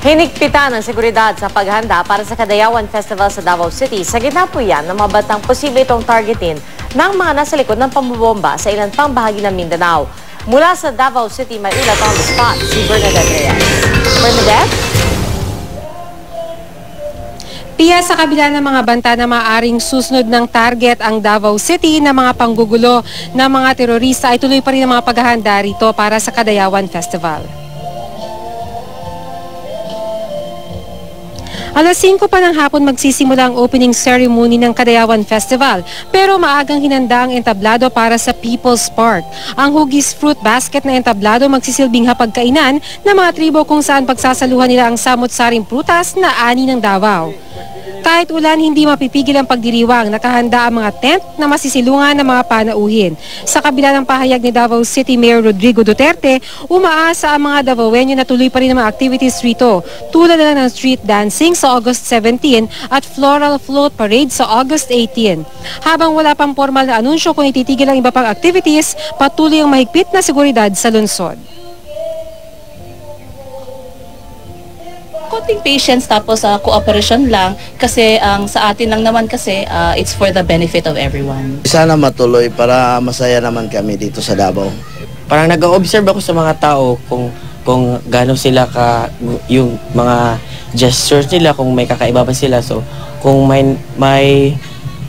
Hinigpitan ng seguridad sa paghanda para sa Kadayawan Festival sa Davao City. Sa gitna po yan ng mga batang posible itong targetin ng mga nasa likod ng pambobomba sa ilan pang bahagi ng Mindanao. Mula sa Davao City, may ulat on the spot si Bernadette Reyes. Bernadette? Pia, sa kabila ng mga banta na maaaring susunod ng target ang Davao City na mga panggugulo ng mga terorista ay tuloy pa rin ang mga paghahanda rito para sa Kadayawan Festival. Alas 5 pa ng hapon magsisimula ang opening ceremony ng Kadayawan Festival, pero maagang hinanda ang entablado para sa People's Park. Ang hugis fruit basket na entablado magsisilbing hapagkainan ng mga tribo kung saan pagsasaluhan nila ang samot-saring prutas na ani ng Davao. Kahit ulan, hindi mapipigil ang pagdiriwang. Nakahanda ang mga tent na masisilungan ng mga panauhin. Sa kabila ng pahayag ni Davao City Mayor Rodrigo Duterte, umaasa ang mga Davaoenyo na tuloy pa rin ang mga activities rito, tulad na ng street dancing sa August 17 at floral float parade sa August 18. Habang wala pang formal na anunsyo kung ititigil ang iba pang activities, patuloy ang mahigpit na seguridad sa lungsod. Konting patience tapos cooperation lang kasi sa atin lang naman kasi it's for the benefit of everyone. Sana matuloy para masaya naman kami dito sa Davao. Parang nag-observe ako sa mga tao kung gaano sila yung mga gestures nila, kung may kakaiba ba sila. So kung may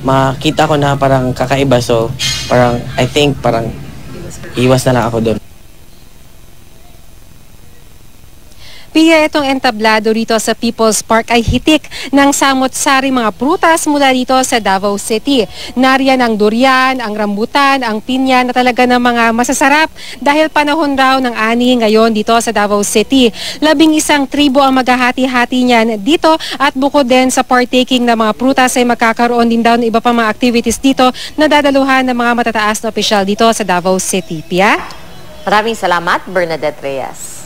makita ko na parang kakaiba, so parang I think parang iwas na lang ako doon. Pia, itong entablado rito sa People's Park ay hitik ng samot-sari mga prutas mula dito sa Davao City. Nariyan ang durian, ang rambutan, ang pinya na talaga ng mga masasarap dahil panahon raw ng ani ngayon dito sa Davao City. 11 tribo ang maghahati-hati niyan dito at bukod din sa partaking ng mga prutas ay magkakaroon din daw ng iba pang mga activities dito na dadaluhan ng mga matataas na opisyal dito sa Davao City. Pia? Maraming salamat, Bernadette Reyes.